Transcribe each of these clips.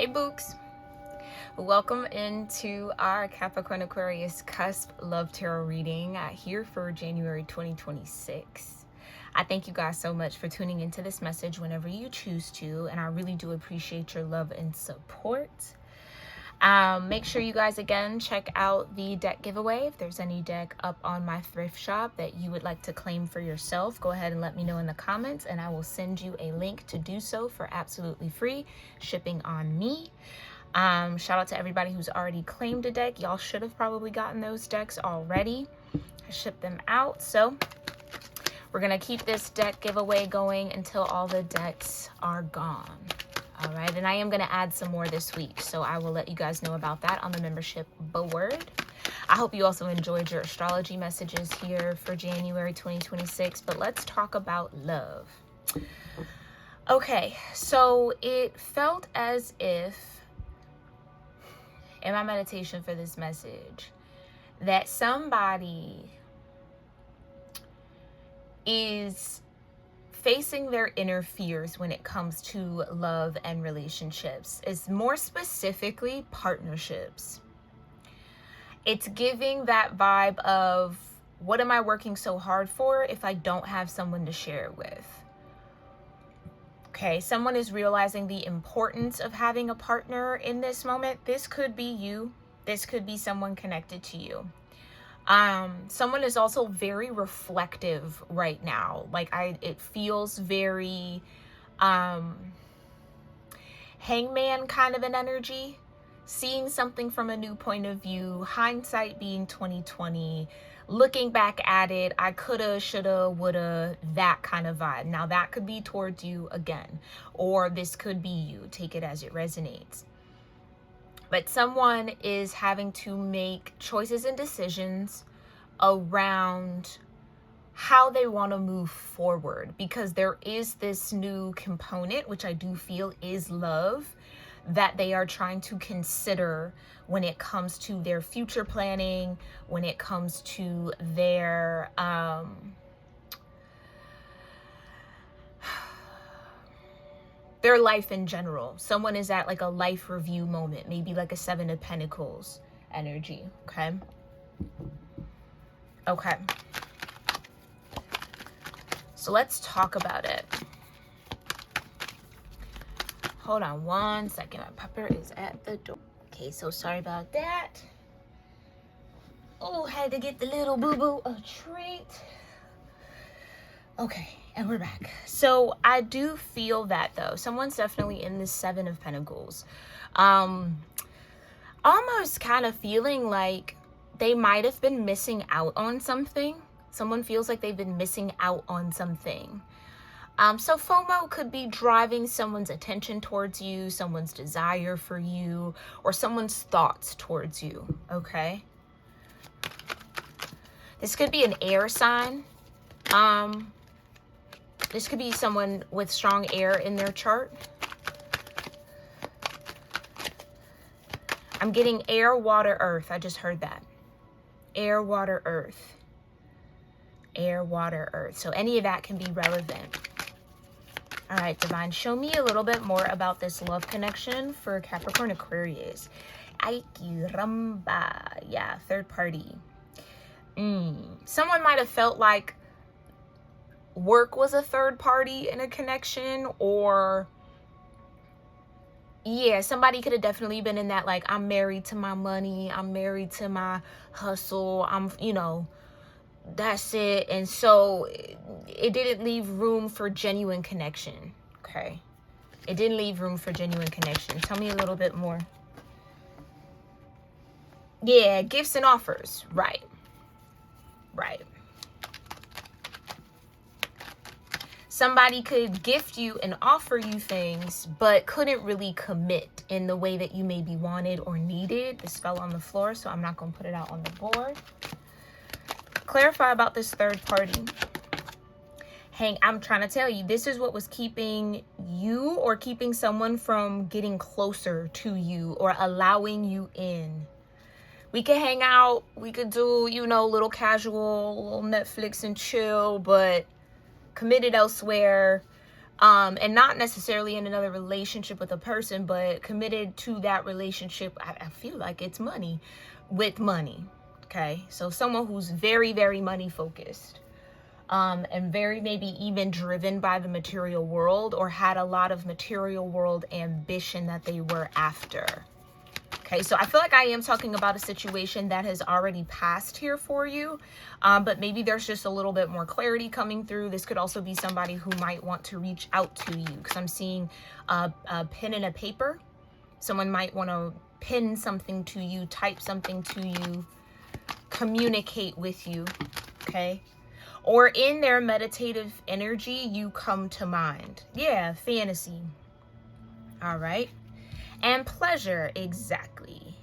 Hey Books, welcome into our Capricorn-Aquarius cusp love tarot reading here for January 2026. I thank you guys so much for tuning into this message whenever you choose to, and I really do appreciate your love and support. Make sure you guys again check out the deck giveaway. If there's any deck up on my thrift shop that you would like to claim for yourself, go ahead and let me know in the comments and I will send you a link to do so for absolutely free shipping on me. Shout out to everybody who's already claimed a deck. Y'all should have probably gotten those decks already. I shipped them out. So we're gonna keep this deck giveaway going until all the decks are gone. All right, and I am going to add some more this week, so I will let you guys know about that on the membership board. I hope you also enjoyed your astrology messages here for January 2026, but let's talk about love. Okay, so it felt as if, in my meditation for this message, that somebody is facing their inner fears when it comes to love and relationships. It's more specifically partnerships. It's giving that vibe of, what am I working so hard for if I don't have someone to share it with? Okay, someone is realizing the importance of having a partner in this moment. This could be you. This could be someone connected to you. Someone is also very reflective right now. It feels very, hangman kind of an energy, seeing something from a new point of view, hindsight being 2020, looking back at it, I coulda, shoulda, woulda, that kind of vibe. Now that could be towards you again, or this could be you, take it as it resonates. But someone is having to make choices and decisions around how they want to move forward, because there is this new component, which I do feel is love, that they are trying to consider when it comes to their future planning, when it comes to their life in general. Someone is at like a life review moment, maybe like a 7 of Pentacles energy. Okay. So let's talk about it. Hold on one second. My pupper is at the door. Okay, so sorry about that. Oh, had to get the little boo-boo a treat. Okay, and we're back. So I do feel that though. Someone's definitely in the 7 of Pentacles. Almost kind of feeling like they might have been missing out on something. Someone feels like they've been missing out on something. So FOMO could be driving someone's attention towards you, someone's desire for you, or someone's thoughts towards you, okay? This could be an air sign. This could be someone with strong air in their chart. I'm getting air, water, earth. I just heard that. Air, water, earth. Air, water, earth. So any of that can be relevant. All right, Divine, show me a little bit more about this love connection for Capricorn-Aquarius. Aikiramba. Yeah, third party. Someone might have felt like work was a third party in a connection, or yeah, somebody could have definitely been in that, like, I'm married to my money, I'm married to my hustle, that's it. And so it didn't leave room for genuine connection. Okay, it didn't leave room for genuine connection. Tell me a little bit more. Yeah, gifts and offers. Right. Somebody could gift you and offer you things, but couldn't really commit in the way that you maybe wanted or needed. This fell on the floor, so I'm not going to put it out on the board. Clarify about this third party. I'm trying to tell you, this is what was keeping you or keeping someone from getting closer to you or allowing you in. We could hang out, we could do, little casual, little Netflix and chill, but committed elsewhere. and not necessarily in another relationship with a person, but committed to that relationship. I feel like it's money with money. Okay, so someone who's very, very money focused, and very maybe even driven by the material world, or had a lot of material world ambition that they were after. Okay, so I feel like I am talking about a situation that has already passed here for you, but maybe there's just a little bit more clarity coming through. This could also be somebody who might want to reach out to you, because I'm seeing a pen and a paper. Someone might want to pin something to you, type something to you, communicate with you, okay? Or in their meditative energy, you come to mind. Yeah, fantasy. All right. And pleasure, exactly.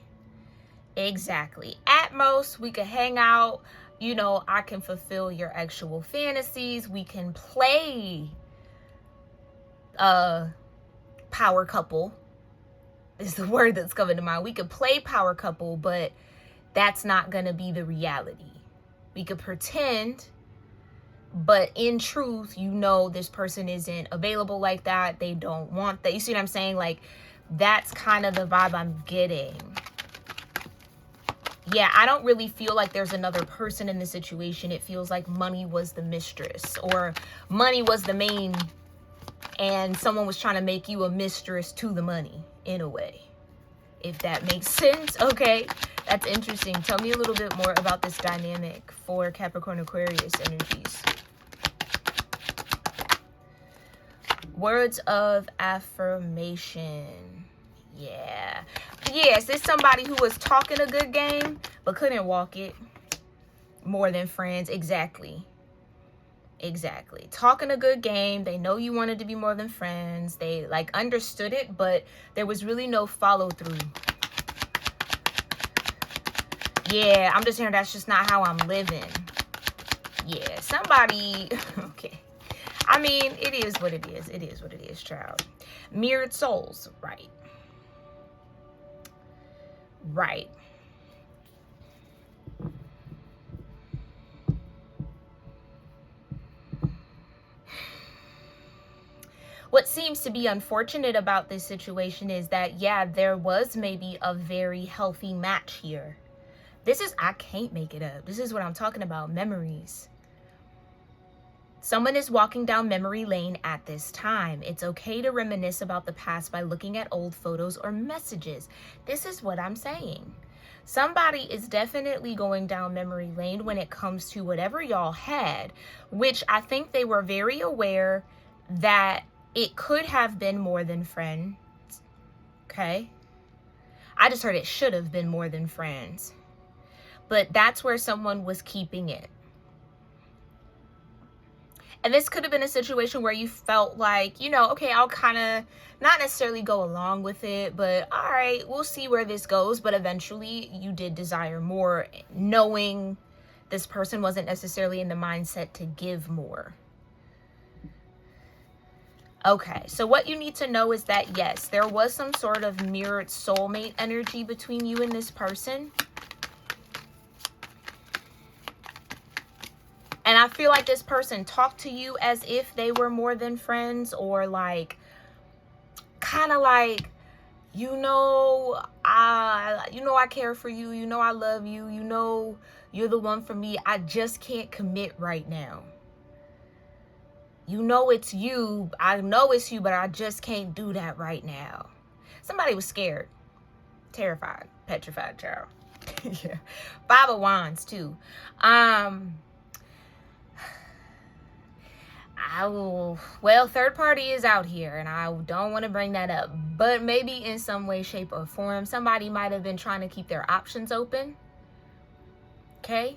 Exactly. At most, we could hang out. You know, I can fulfill your actual fantasies. We can play power couple is the word that's coming to mind. We could play power couple, but that's not going to be the reality. We could pretend, but in truth, you know, this person isn't available like that. They don't want that. You see what I'm saying? Like, that's kind of the vibe I'm getting. Yeah, I don't really feel like there's another person in the situation. It feels like money was the mistress, or money was the main, and someone was trying to make you a mistress to the money in a way. If that makes sense. Okay, that's interesting. Tell me a little bit more about this dynamic for Capricorn-Aquarius energies. Words of affirmation. Yeah. Yes, it's somebody who was talking a good game, but couldn't walk it. More than friends. Exactly. Exactly. Talking a good game. They know you wanted to be more than friends. They like understood it, but there was really no follow through. Yeah, I'm just hearing that's just not how I'm living. Yeah, somebody. Okay. I mean, it is what it is. It is what it is, child. Mirrored souls. Right. Right. What seems to be unfortunate about this situation is that, yeah, there was maybe a very healthy match here. This is, I can't make it up. This is what I'm talking about. Memories. Someone is walking down memory lane at this time. It's okay to reminisce about the past by looking at old photos or messages. This is what I'm saying. Somebody is definitely going down memory lane when it comes to whatever y'all had, which I think they were very aware that it could have been more than friends. Okay? I just heard it should have been more than friends. But that's where someone was keeping it. And this could have been a situation where you felt like, you know, okay, I'll kind of not necessarily go along with it, but all right, we'll see where this goes. But eventually you did desire more, knowing this person wasn't necessarily in the mindset to give more. Okay, so what you need to know is that, yes, there was some sort of mirrored soulmate energy between you and this person. And I feel like this person talked to you as if they were more than friends, or like, kind of like, you know, I care for you. You know, I love you. You know, you're the one for me. I just can't commit right now. You know, it's you. I know it's you, but I just can't do that right now. Somebody was scared, terrified, petrified, child. Yeah. 5 of Wands too. Well, third party is out here, and I don't want to bring that up, but maybe in some way, shape, or form, somebody might have been trying to keep their options open. Okay?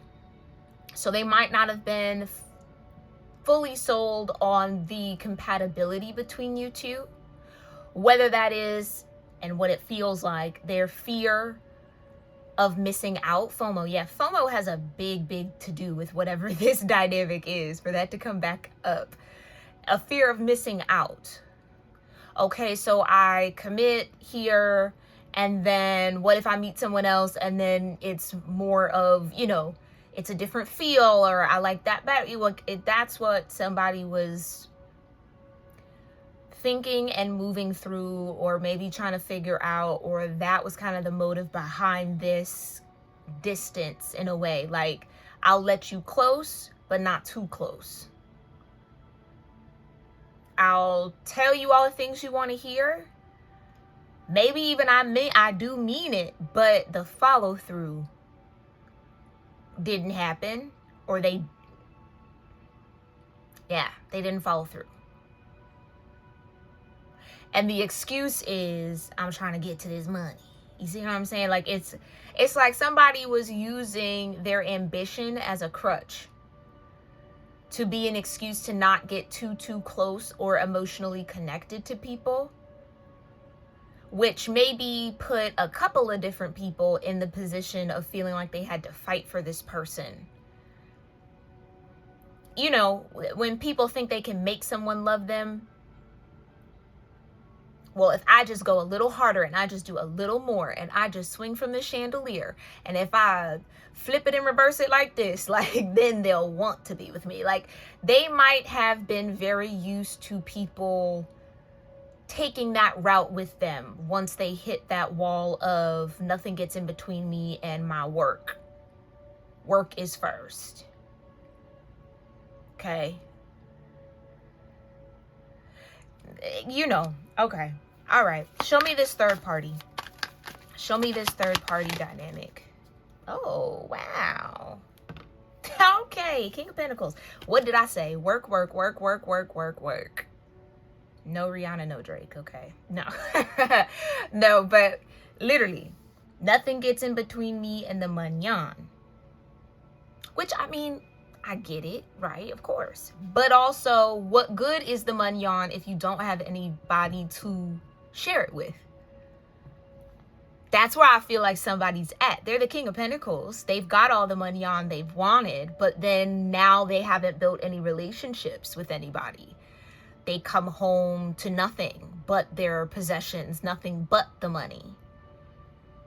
So they might not have been fully sold on the compatibility between you two. Whether that is, and what it feels like, their fear of missing out, FOMO. Yeah, FOMO has a big to do with whatever this dynamic is, for that to come back up. A fear of missing out. Okay, so I commit here, and then what if I meet someone else, and then it's more of, you know, it's a different feel, or I like that better. That's what somebody was thinking and moving through, or maybe trying to figure out, or that was kind of the motive behind this distance in a way. Like, I'll let you close, but not too close. I'll tell you all the things you want to hear. Maybe even I do mean it, but the follow through didn't happen, or they didn't follow through. And the excuse is, I'm trying to get to this money. You see what I'm saying? Like, it's like somebody was using their ambition as a crutch to be an excuse to not get too close or emotionally connected to people, which maybe put a couple of different people in the position of feeling like they had to fight for this person. You know, when people think they can make someone love them, well, if I just go a little harder and I just do a little more and I just swing from the chandelier, and if I flip it and reverse it like this, like, then they'll want to be with me. Like, they might have been very used to people taking that route with them once they hit that wall of nothing gets in between me and my work. Work is first. Okay. You know, okay. All right. Show me this third party. Show me this third party dynamic. Oh, wow. Okay. King of Pentacles. What did I say? Work, work, work, work, work, work, work. No Rihanna, no Drake. Okay. No. No, but literally, nothing gets in between me and the manyan. Which, I mean, I get it, right? Of course. But also, what good is the manyan if you don't have anybody to share it with? That's where I feel like somebody's at. They're the King of Pentacles. They've got all the manyan they've wanted, but then now they haven't built any relationships with anybody. They come home to nothing but their possessions, nothing but the money.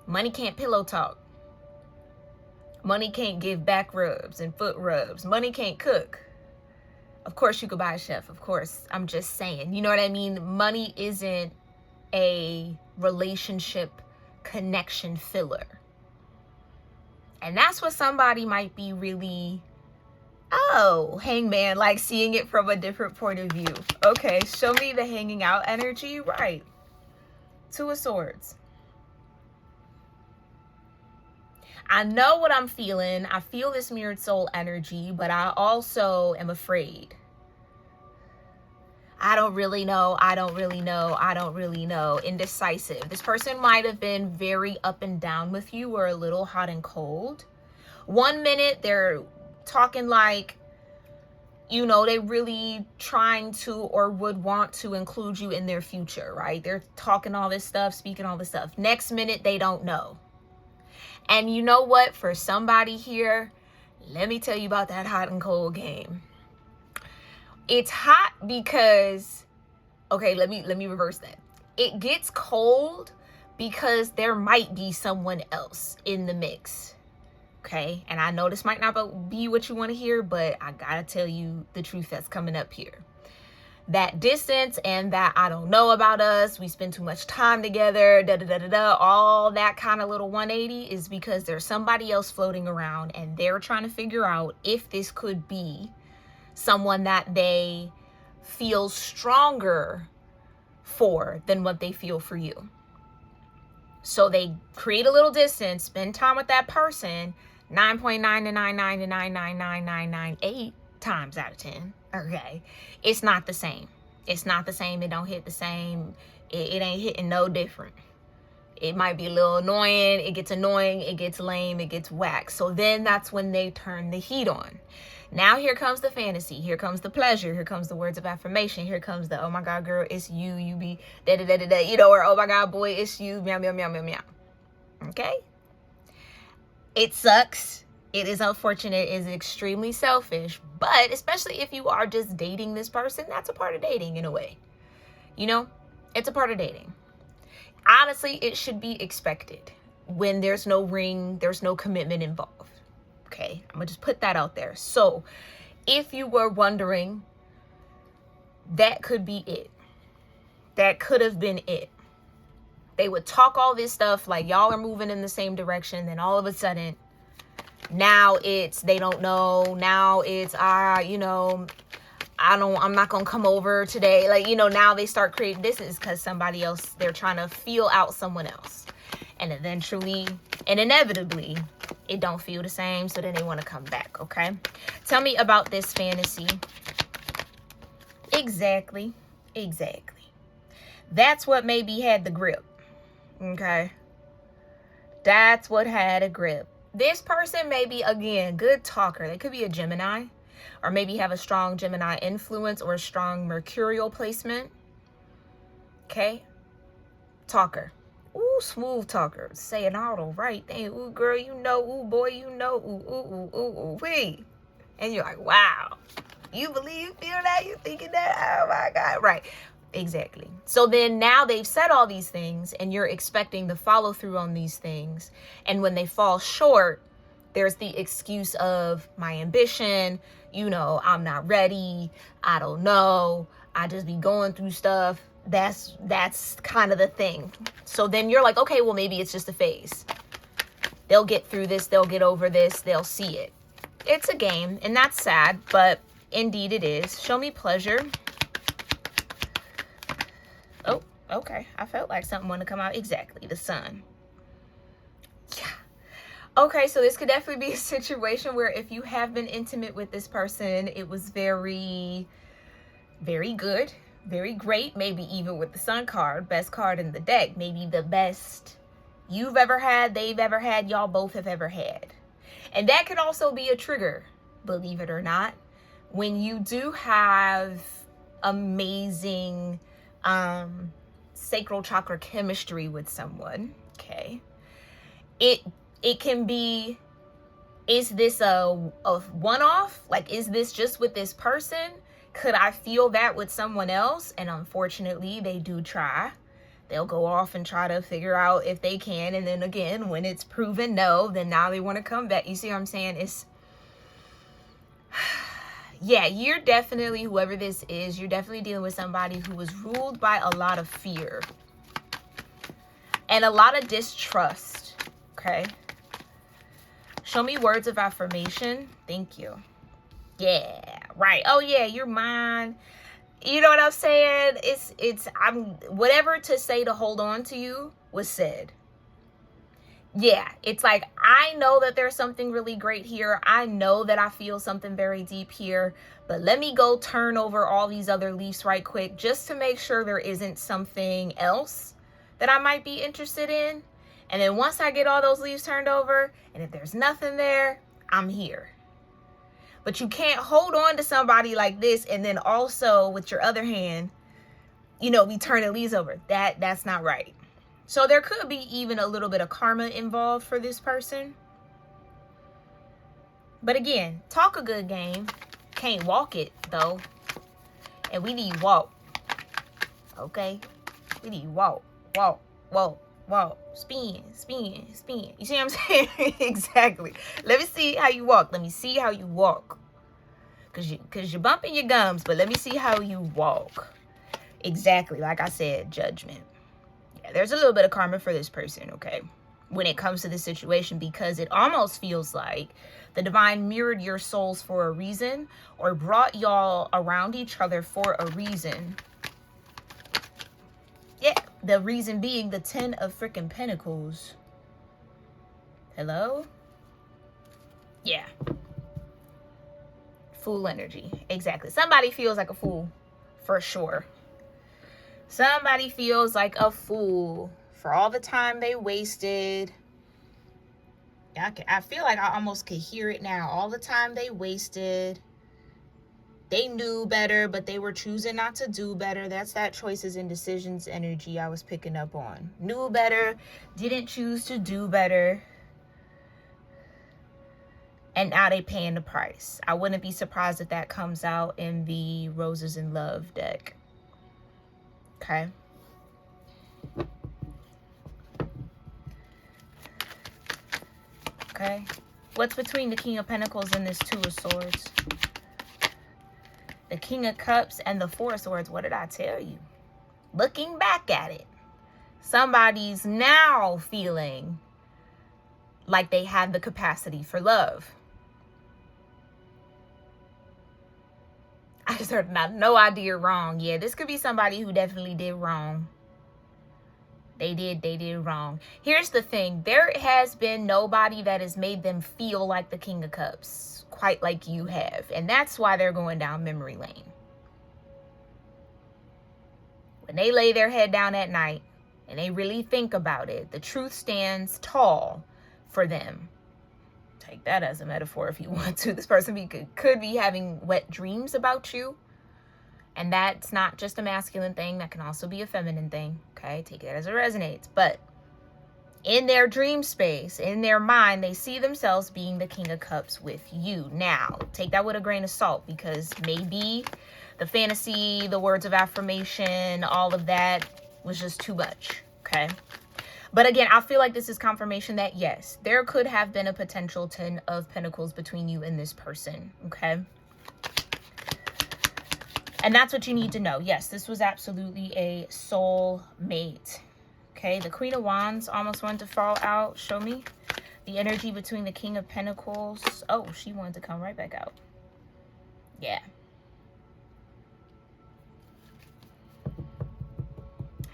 Money can't pillow talk. Money can't give back rubs and foot rubs. Money can't cook. Of course, you could buy a chef. Of course, I'm just saying. You know what I mean? Money isn't a relationship connection filler. And that's what somebody might be really, oh, hangman, like seeing it from a different point of view. Okay, show me the hanging out energy. Right. Two of Swords. I know what I'm feeling. I feel this mirrored soul energy, but I also am afraid. I don't really know. I don't really know. I don't really know. Indecisive. This person might have been very up and down with you, or a little hot and cold. 1 minute they're talking like, you know, they really trying to or would want to include you in their future, right? They're talking all this stuff, speaking all this stuff. Next minute, they don't know. And you know what? For somebody here, let me tell you about that hot and cold game. It's hot because, okay, let me reverse that. It gets cold because there might be someone else in the mix. Okay? And I know this might not be what you want to hear, but I gotta tell you the truth that's coming up here. That distance and that I don't know about us, we spend too much time together, all that kind of little 180 is because there's somebody else floating around and they're trying to figure out if this could be someone that they feel stronger for than what they feel for you. So they create a little distance, spend time with that person 9.999999998 times out of 10. Okay, it's not the same. It's not the same. It don't hit the same. It ain't hitting no different. It might be a little annoying. It gets annoying. It gets lame. It gets whack. So then that's when they turn the heat on. Now here comes the fantasy. Here comes the pleasure. Here comes the words of affirmation. Here comes the, oh my God, girl, it's you. You be da da da da da. You know, or oh my God, boy, it's you. Meow meow meow meow meow. Okay. It sucks. It is unfortunate. It is extremely selfish, but especially if you are just dating this person, that's a part of dating in a way. You know, it's a part of dating. Honestly, it should be expected when there's no ring, there's no commitment involved. Okay, I'm gonna just put that out there. So if you were wondering, that could be it. that could have been it. They would talk all this stuff like y'all are moving in the same direction. Then all of a sudden, now it's, they don't know. Now it's, you know, I'm not going to come over today. Like, you know, now they start creating distance because somebody else, they're trying to feel out someone else. And eventually and inevitably, it don't feel the same. So then they want to come back. Okay. Tell me about this fantasy. Exactly. That's what maybe had the grip. Okay. That's what had a grip. This person may be, again, good talker. They could be a Gemini, or maybe have a strong Gemini influence or a strong mercurial placement. Okay. Talker. Ooh, smooth talker. Saying all the right thing. Ooh, girl, you know. Ooh, boy, you know. Ooh, wee. And you're like, wow. You believe, feel that? You thinking that? Oh, my God. Right. Exactly. So then now they've said all these things and you're expecting the follow through on these things. And when they fall short, there's the excuse of my ambition. You know, I'm not ready. I don't know. I just be going through stuff. That's kind of the thing. So then you're like, okay, well, maybe it's just a phase. They'll get through this. They'll get over this. They'll see it. It's a game and that's sad, but indeed it is. Show me pleasure. Oh, okay. I felt like something wanted to come out. Exactly. The sun. Yeah. Okay, so this could definitely be a situation where if you have been intimate with this person, it was very, very good, very great. Maybe even with the sun card, best card in the deck. Maybe the best you've ever had, they've ever had, y'all both have ever had. And that could also be a trigger, believe it or not. When you do have amazing sacral chakra chemistry with someone, okay, it can be, is this a one-off? Like, is this just with this person? Could I feel that with someone else? And unfortunately, they do try. They'll go off and try to figure out if they can. And then again, when it's proven no, then now they want to come back. You see what I'm saying? It's yeah, you're definitely, whoever this is, you're definitely dealing with somebody who was ruled by a lot of fear and a lot of distrust. Okay. Show me words of affirmation. Thank you. Yeah, right. Oh yeah, you're mine. You know what I'm saying? I'm whatever to say to hold on to you was said. Yeah, it's like, I know that there's something really great here. I know that I feel something very deep here, but let me go turn over all these other leaves right quick just to make sure there isn't something else that I might be interested in. And then once I get all those leaves turned over, and if there's nothing there, I'm here. But you can't hold on to somebody like this and then also with your other hand, you know, be turning leaves over. That's not right. So there could be even a little bit of karma involved for this person. But again, talk a good game. Can't walk it, though. And we need walk. Okay? We need walk. Spin. You see what I'm saying? Exactly. Let me see how you walk. Let me see how you walk. Because you're bumping your gums, but let me see how you walk. Exactly. Like I said, judgment. There's a little bit of karma for this person, okay, when it comes to this situation, because it almost feels like the divine mirrored your souls for a reason or brought y'all around each other for a reason. Yeah, the reason being the 10 of freaking Pentacles. Hello? Yeah. Fool energy. Exactly. Somebody feels like a fool for sure. Somebody feels like a fool for all the time they wasted. I feel like I almost could hear it now. All the time they wasted. They knew better, but they were choosing not to do better. That's that choices and decisions energy I was picking up on. Knew better, didn't choose to do better. And now they paying the price. I wouldn't be surprised if that comes out in the Roses in Love deck. Okay. Okay. What's between the King of Pentacles and this Two of Swords? The King of Cups and the Four of Swords. What did I tell you? looking back at it, somebody's now feeling like they have the capacity for love. I just heard no idea wrong. Yeah, this could be somebody who definitely did wrong. They did wrong. Here's the thing. There has been nobody that has made them feel like the King of Cups, quite like you have. And that's why they're going down memory lane. When they lay their head down at night and they really think about it, the truth stands tall for them. Take that as a metaphor if you want to. This person could be having wet dreams about you. And that's not just a masculine thing. That can also be a feminine thing. Okay, take it as it resonates. But in their dream space, in their mind, they see themselves being the King of Cups with you. Now, take that with a grain of salt, because maybe the fantasy, the words of affirmation, all of that was just too much. Okay. But again, I feel like this is confirmation that yes, there could have been a potential 10 of Pentacles between you and this person. Okay. And that's what you need to know. Yes, this was absolutely a soul mate. Okay, the Queen of Wands almost wanted to fall out. Show me the energy between the King of Pentacles. Oh, she wanted to come right back out. Yeah.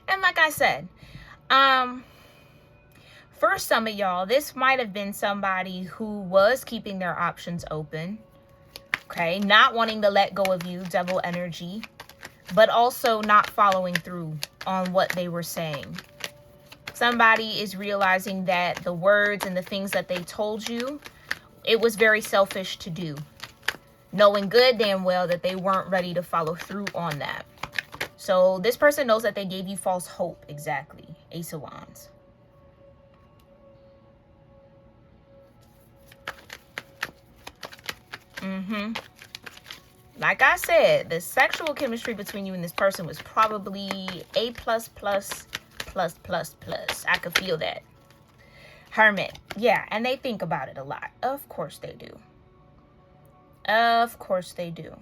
And like I said, for some of y'all, this might have been somebody who was keeping their options open. Okay, not wanting to let go of you, devil energy, but also not following through on what they were saying. Somebody is realizing that the words and the things that they told you, it was very selfish to do, knowing good damn well that they weren't ready to follow through on that. So this person knows that they gave you false hope. Exactly. Ace of Wands. Like I said, the sexual chemistry between you and this person was probably A++++++. I could feel that. Hermit. Yeah, and they think about it a lot. Of course they do. Of course they do.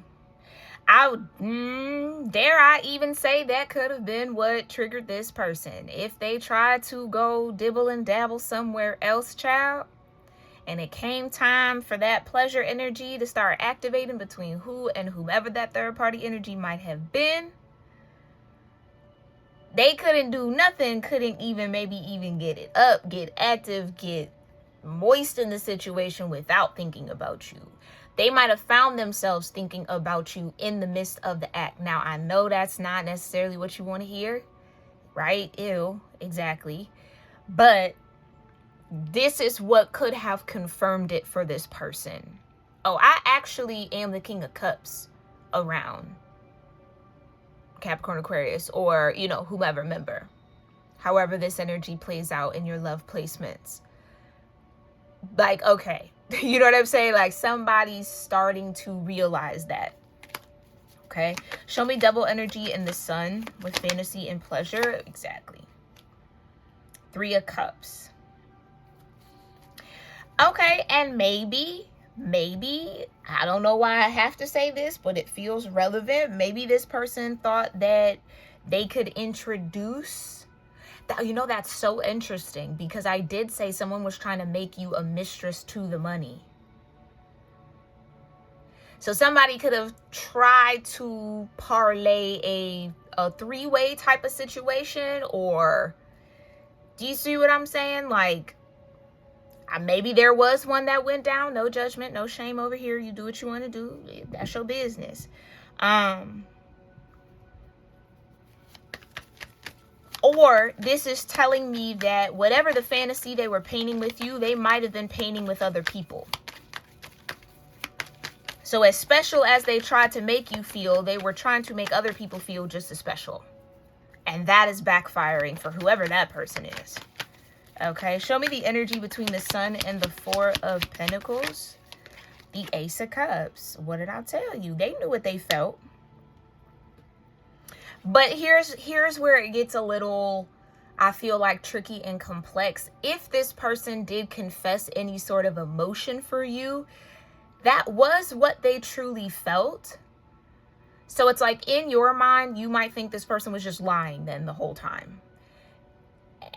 Dare I even say that could have been what triggered this person. If they tried to go dibble and dabble somewhere else, child, and it came time for that pleasure energy to start activating between who and whomever that third party energy might have been, they couldn't do nothing, couldn't even get it up, get active, get moist in the situation without thinking about you. They might have found themselves thinking about you in the midst of the act. Now, I know that's not necessarily what you want to hear, right? Ew, exactly. But this is what could have confirmed it for this person. Oh, I actually am the King of Cups around Capricorn-Aquarius, or, you know, whomever member. However this energy plays out in your love placements. Like, okay. You know what I'm saying? Like, somebody's starting to realize that. Okay. Show me double energy in the Sun with fantasy and pleasure. Exactly. 3 of Cups. Okay, and maybe, I don't know why I have to say this, but it feels relevant. Maybe this person thought that they could introduce that. You know, that's so interesting, because I did say someone was trying to make you a mistress to the money. So somebody could have tried to parlay a three-way type of situation, or do you see what I'm saying? Like, maybe there was one that went down. No judgment, no shame over here. You do what you want to do. That's your business. Or this is telling me that whatever the fantasy they were painting with you, they might have been painting with other people. So as special as they tried to make you feel, they were trying to make other people feel just as special. And that is backfiring for whoever that person is. Okay, show me the energy between the Sun and the 4 of Pentacles. The Ace of Cups. What did I tell you? They knew what they felt. But here's where it gets a little, I feel like, tricky and complex. If this person did confess any sort of emotion for you, that was what they truly felt. So it's like in your mind, you might think this person was just lying then the whole time.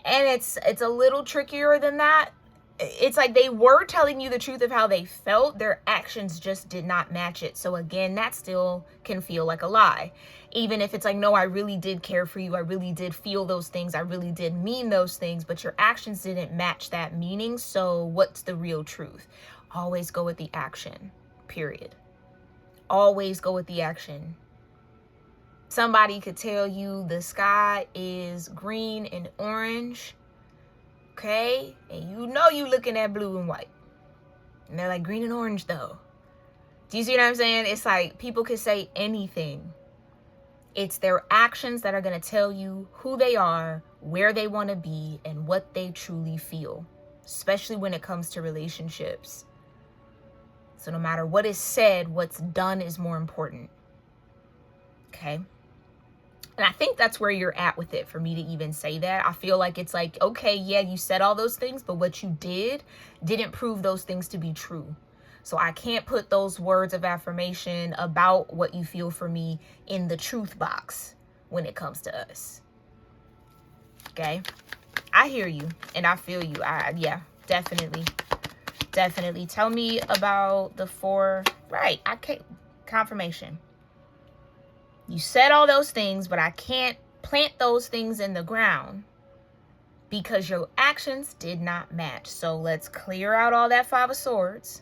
And it's a little trickier than that. It's like they were telling you the truth of how they felt. Their actions just did not match it. So again, that still can feel like a lie. Even if it's like, no, I really did care for you. I really did feel those things. I really did mean those things. But your actions didn't match that meaning. So what's the real truth? Always go with the action, period. Always go with the action. Somebody could tell you the sky is green and orange, okay? And you know you looking at blue and white. And they're like, green and orange though. Do you see what I'm saying? It's like people could say anything. It's their actions that are going to tell you who they are, where they want to be, and what they truly feel, especially when it comes to relationships. So no matter what is said, what's done is more important. Okay? And I think that's where you're at with it for me to even say that. I feel like it's like, okay, yeah, you said all those things, but what you didn't prove those things to be true. So I can't put those words of affirmation about what you feel for me in the truth box when it comes to us. Okay? I hear you and I feel you. Yeah, definitely. Definitely. Tell me about the 4. Right. I can't. Confirmation. You said all those things, but I can't plant those things in the ground because your actions did not match. So let's clear out all that 5 of Swords.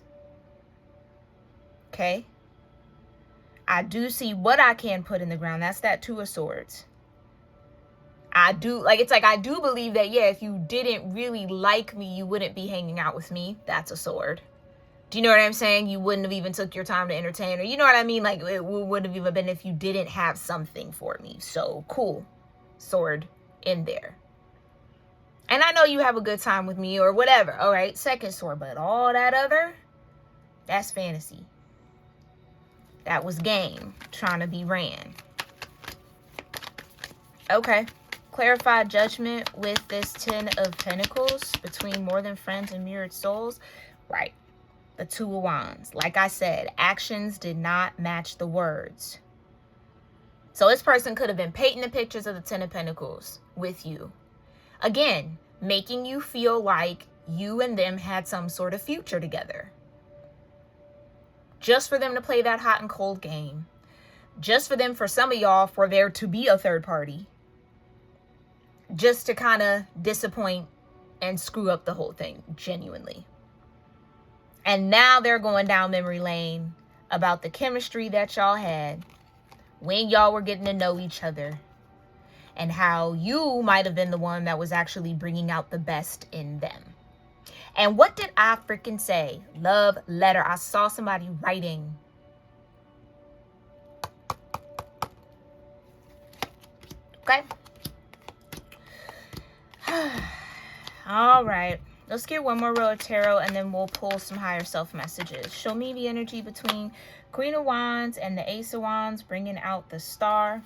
Okay. I do see what I can put in the ground. That's that 2 of Swords. I do believe that, yeah, if you didn't really like me, you wouldn't be hanging out with me. That's a sword. Do you know what I'm saying? You wouldn't have even took your time to entertain, or you know what I mean? Like it would have even been if you didn't have something for me. So cool. Sword in there. And I know you have a good time with me or whatever. All right. 2nd sword, but all that other, that's fantasy. That was game trying to be ran. Okay. Clarify judgment with this 10 of Pentacles between more than friends and mirrored souls. Right. The 2 of Wands. Like I said, actions did not match the words. So this person could have been painting the pictures of the 10 of Pentacles with you. Again, making you feel like you and them had some sort of future together. Just for them to play that hot and cold game. Just for them, for some of y'all, for there to be a third party. Just to kind of disappoint and screw up the whole thing, genuinely. And now they're going down memory lane about the chemistry that y'all had when y'all were getting to know each other. And how you might have been the one that was actually bringing out the best in them. And what did I freaking say? Love letter. I saw somebody writing. Okay. All right. Let's get one more row of tarot and then we'll pull some higher self messages. Show me the energy between Queen of Wands and the Ace of Wands, bringing out the Star.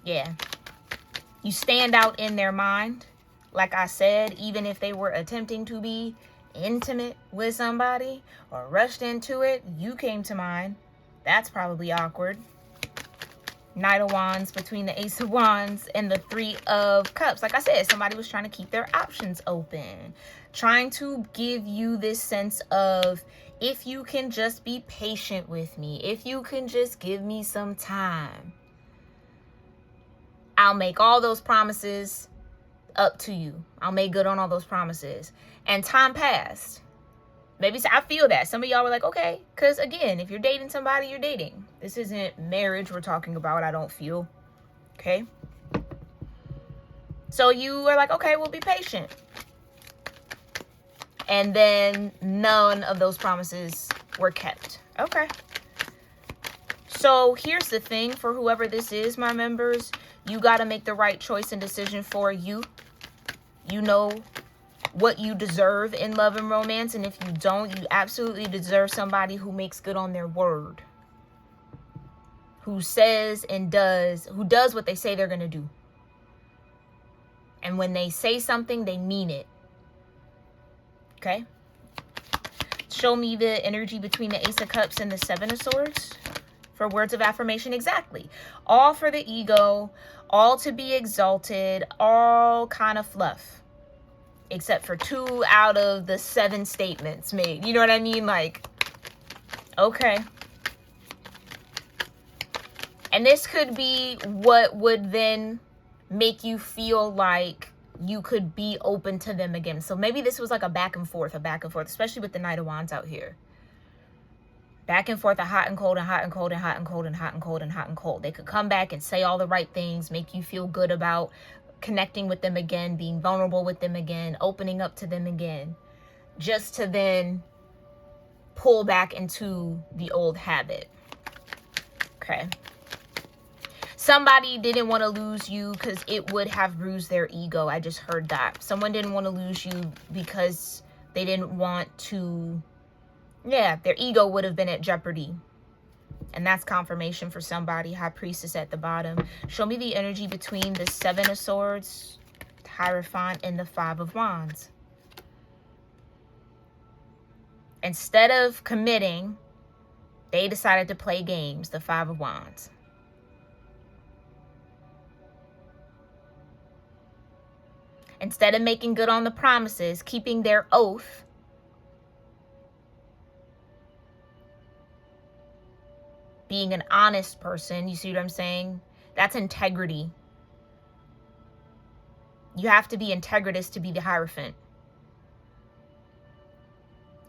Yeah. You stand out in their mind. Like I said, even if they were attempting to be intimate with somebody or rushed into it, you came to mind. That's probably awkward. Knight of Wands between the Ace of Wands and the 3 of Cups. Like I said, somebody was trying to keep their options open. Trying to give you this sense of, if you can just be patient with me, if you can just give me some time, I'll make all those promises up to you. I'll make good on all those promises. And time passed. Maybe I feel that. Some of y'all were like, okay. Because again, if you're dating somebody, you're dating. This isn't marriage we're talking about, I don't feel. Okay? So you are like, okay, we'll be patient. And then none of those promises were kept. Okay. So here's the thing for whoever this is, my members. You got to make the right choice and decision for you. You know what you deserve in love and romance, and if you don't, you absolutely deserve somebody who makes good on their word, who says and does what they say they're gonna do, and when they say something, they mean it. Okay, show me the energy between the Ace of Cups and the 7 of Swords. For words of affirmation, exactly. All for the ego, all to be exalted, all kind of fluff. Except for 2 out of the 7 statements made. You know what I mean? Like, okay. And this could be what would then make you feel like you could be open to them again. So maybe this was like a back and forth, especially with the Knight of Wands out here. Back and forth, a hot and cold and hot and cold and hot and cold and hot and cold and hot and cold. They could come back and say all the right things, make you feel good about connecting with them again, being vulnerable with them again, opening up to them again, just to then pull back into the old habit. Okay. Somebody didn't want to lose you because it would have bruised their ego. I just heard that. Someone didn't want to lose you because they didn't want to, their ego would have been at jeopardy. And that's confirmation for somebody. High Priestess at the bottom. Show me the energy between the 7 of Swords, Hierophant, and the 5 of Wands. Instead of committing, they decided to play games, the 5 of Wands. Instead of making good on the promises, keeping their oath, being an honest person, you see what I'm saying? That's integrity. You have to be integritous to be the Hierophant.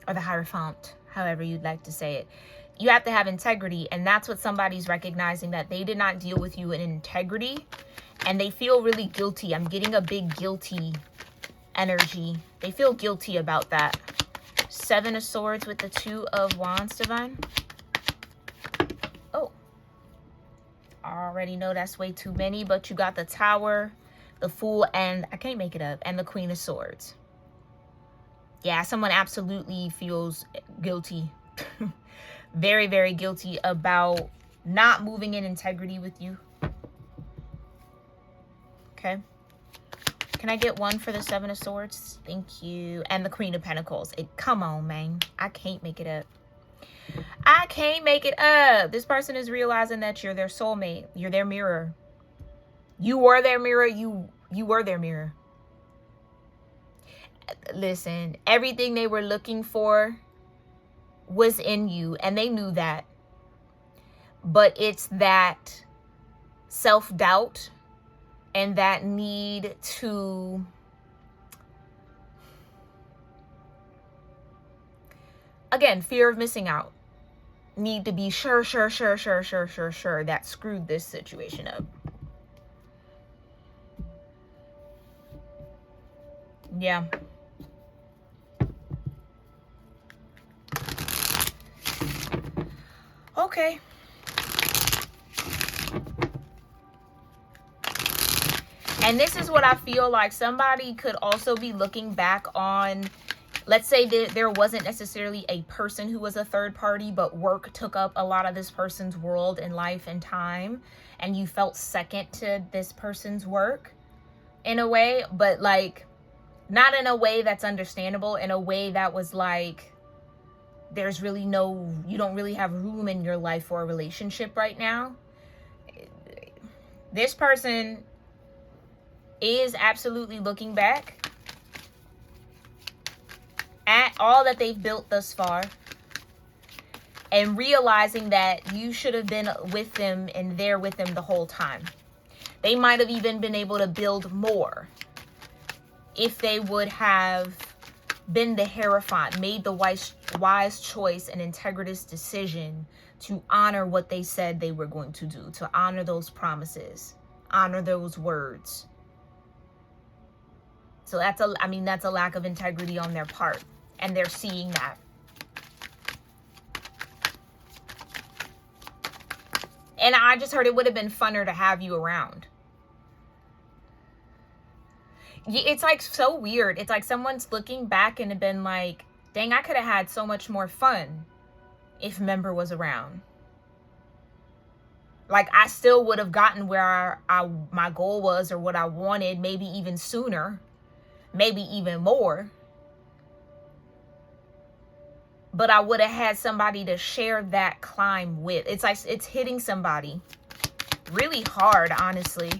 Or the Hierophant, however you'd like to say it. You have to have integrity, and that's what somebody's recognizing, that they did not deal with you in integrity, and they feel really guilty. I'm getting a big guilty energy. They feel guilty about that. 7 of Swords with the 2 of Wands, Divine. Oh. I already know that's way too many, but you got the Tower, the Fool, and I can't make it up, and the Queen of Swords. Yeah, someone absolutely feels guilty. Very, very guilty about not moving in integrity with you. Okay. Can I get one for the 7 of Swords? Thank you. And the Queen of Pentacles. Come on, man. I can't make it up. I can't make it up. This person is realizing that you're their soulmate. You're their mirror. You were their mirror. You were their mirror. Listen, everything they were looking for was in you, and they knew that. But it's that self-doubt and that need to again, fear of missing out. Need to be sure that screwed this situation up. Yeah. Okay. And this is what I feel like somebody could also be looking back on. Let's say that there wasn't necessarily a person who was a third party, but work took up a lot of this person's world and life and time, and you felt second to this person's work in a way, but like not in a way that's understandable, in a way that was like, there's really no, you don't really have room in your life for a relationship right now. This person is absolutely looking back at all that they've built thus far and realizing that you should have been with them and there with them the whole time. They might have even been able to build more if they would have been the Hierophant, made the wise choice and integritous decision to honor what they said they were going to do, to honor those promises, honor those words. So that's a lack of integrity on their part, and they're seeing that. And I just heard it would have been funner to have you around. It's like so weird. It's like someone's looking back and been like, dang, I could have had so much more fun if Member was around. Like, I still would have gotten where my goal was, or what I wanted, maybe even sooner, maybe even more. but I would have had somebody to share that climb with. It's like it's hitting somebody really hard, honestly.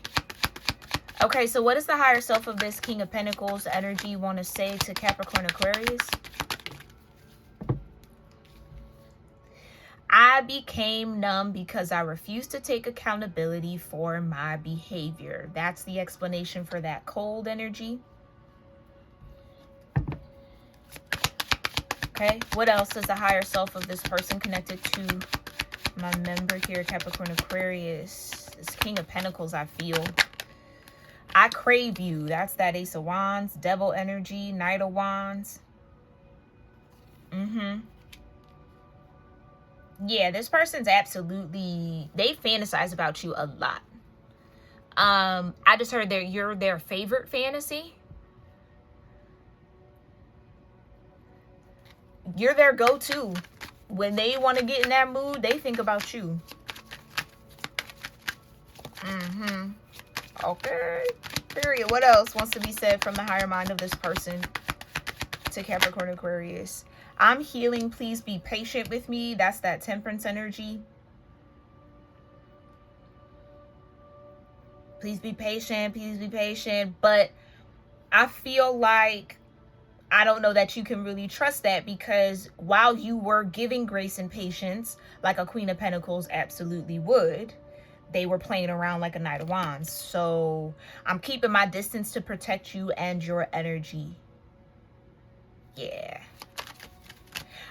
Okay, so what does the higher self of this King of Pentacles energy want to say to Capricorn Aquarius? I became numb because I refused to take accountability for my behavior. That's the explanation for that cold energy. Okay, what else does the higher self of this person connected to my member here, Capricorn Aquarius? This King of Pentacles, I feel. I crave you. That's that Ace of Wands, Devil energy, Knight of Wands. Yeah, this person's absolutely, they fantasize about you a lot. I just heard you're their favorite fantasy. You're their go-to. When they want to get in that mood, they think about you. Okay. Period. What else wants to be said from the higher mind of this person to Capricorn Aquarius? I'm healing. Please be patient with me. That's that Temperance energy. Please be patient. Please be patient. But I feel like I don't know that you can really trust that, because while you were giving grace and patience, like a Queen of Pentacles absolutely would, they were playing around like a Knight of Wands. So I'm keeping my distance to protect you and your energy. Yeah.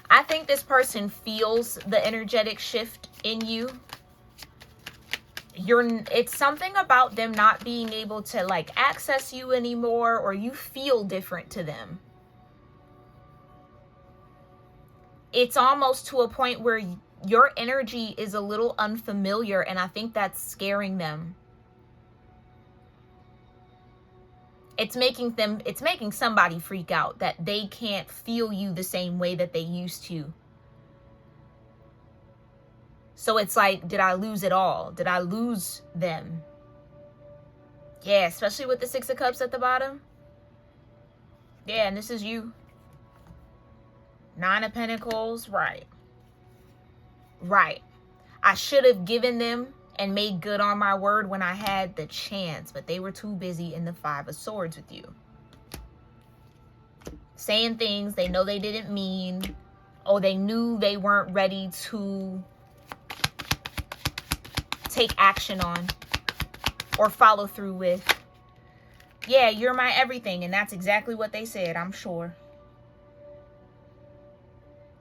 I think this person feels the energetic shift in you. It's something about them not being able to like access you anymore, or you feel different to them. It's almost to a point where your energy is a little unfamiliar, and I think that's scaring them. It's making somebody freak out that they can't feel you the same way that they used to. So it's like, did I lose it all? Did I lose them? Yeah, especially with the Six of Cups at the bottom. Yeah, and this is you. Nine of Pentacles, right. Right. I should have given them and made good on my word when I had the chance, but they were too busy in the Five of Swords with you. Saying things they know they didn't mean, or they knew they weren't ready to take action on or follow through with. Yeah, you're my everything, and that's exactly what they said, I'm sure.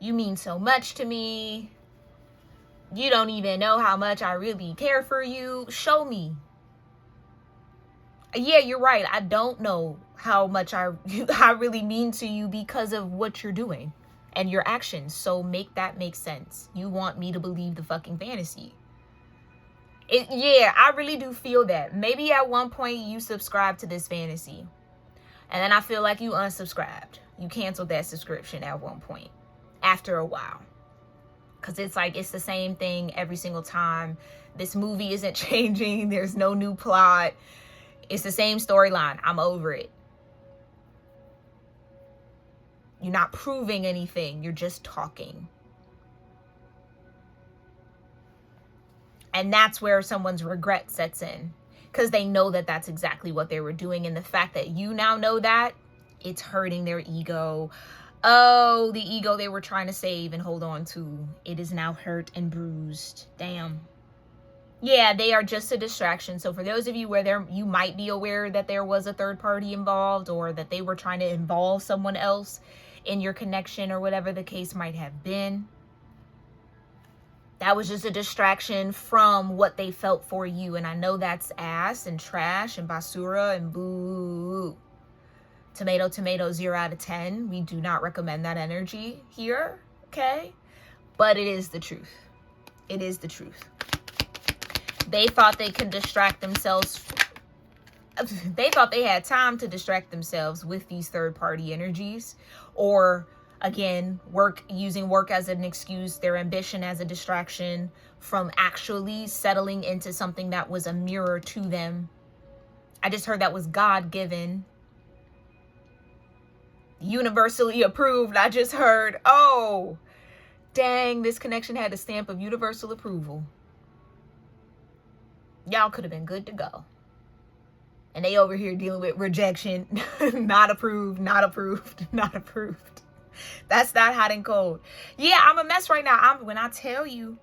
You mean so much to me. You don't even know how much I really care for you. Show me. Yeah, you're right. I don't know how much I really mean to you because of what you're doing and your actions. So make that make sense. You want me to believe the fucking fantasy. Yeah, I really do feel that. Maybe at one point you subscribed to this fantasy, and then I feel like you unsubscribed. You canceled that subscription at one point after a while. Because it's like, it's the same thing every single time. This movie isn't changing. There's no new plot. It's the same storyline. I'm over it. You're not proving anything. You're just talking. And that's where someone's regret sets in. Because they know that that's exactly what they were doing. And the fact that you now know that, it's hurting their ego. Oh, the ego they were trying to save and hold on to. It is now hurt and bruised. Damn. Yeah, they are just a distraction. So for those of you where you might be aware that there was a third party involved, or that they were trying to involve someone else in your connection, or whatever the case might have been, that was just a distraction from what they felt for you. And I know that's ass and trash and basura and boo. Tomato, tomato, 0 out of 10. We do not recommend that energy here, okay? But it is the truth. It is the truth. They thought they could distract themselves. They thought they had time to distract themselves with these third-party energies. Or, again, using work as an excuse, their ambition as a distraction from actually settling into something that was a mirror to them. I just heard that was God-given. Universally approved. I just heard, oh, dang, this connection had a stamp of universal approval. Y'all could have been good to go. And they over here dealing with rejection. Not approved, not approved, not approved. That's not hot and cold. Yeah, I'm a mess right now. When I tell you,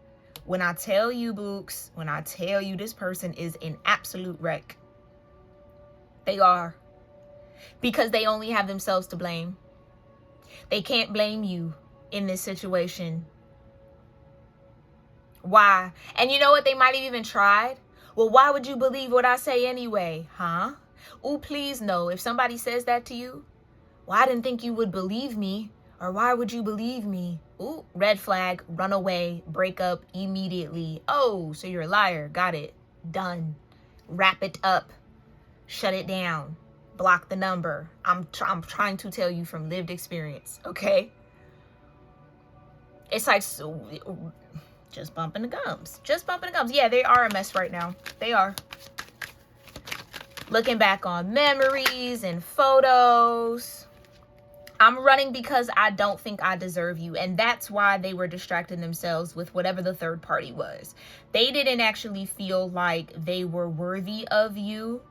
Books, when I tell you this person is an absolute wreck. They are. Because they only have themselves to blame. They can't blame you in this situation. Why? And you know what? They might have even tried. Well, why would you believe what I say anyway? Huh? Oh, please no. If somebody says that to you, well, I didn't think you would believe me. Or why would you believe me? Ooh, red flag, run away, break up immediately. Oh, so you're a liar. Got it. Done. Wrap it up. Shut it down. Block the number. I'm trying to tell you from lived experience, okay? It's like, so, just bumping the gums. Just bumping the gums. Yeah, they are a mess right now. They are. Looking back on memories and photos. I'm running because I don't think I deserve you. And that's why they were distracting themselves with whatever the third party was. They didn't actually feel like they were worthy of you.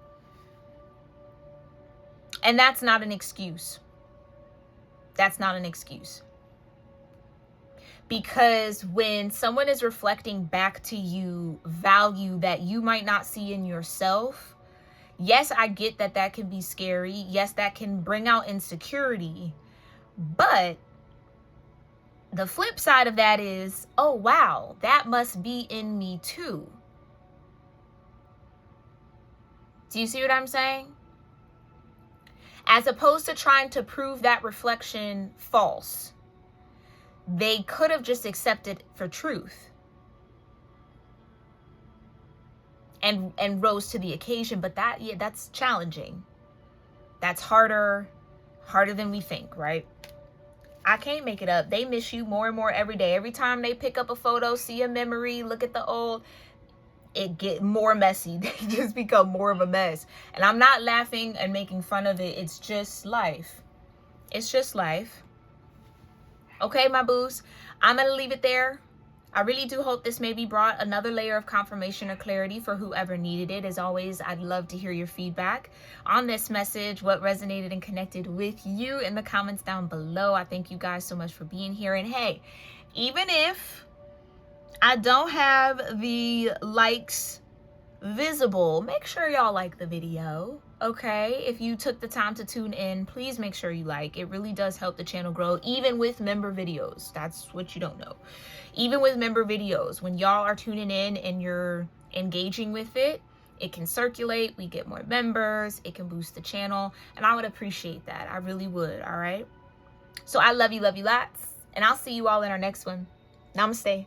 And that's not an excuse. That's not an excuse. Because when someone is reflecting back to you value that you might not see in yourself, yes, I get that that can be scary. Yes, that can bring out insecurity. But the flip side of that is, oh, wow, that must be in me too. Do you see what I'm saying? As opposed to trying to prove that reflection false, they could have just accepted for truth and rose to the occasion. But that's challenging. That's harder than we think, right? I can't make it up. They miss you more and more every day. Every time they pick up a photo, see a memory, look at the old, it get more messy. They just become more of a mess. And I'm not laughing and making fun of it. It's just life. It's just life. Okay, my boos, I'm going to leave it there. I really do hope this maybe brought another layer of confirmation or clarity for whoever needed it. As always, I'd love to hear your feedback on this message, what resonated and connected with you in the comments down below. I thank you guys so much for being here. And hey, even if I don't have the likes visible, make sure y'all like the video. Okay, if you took the time to tune in, please make sure you like. It really does help the channel grow, even with member videos. That's what you don't know. Even with member videos, when y'all are tuning in and you're engaging with it, it can circulate, we get more members, it can boost the channel, and I would appreciate that. I really would. All right, so I love you lots, and I'll see you all in our next one. Namaste.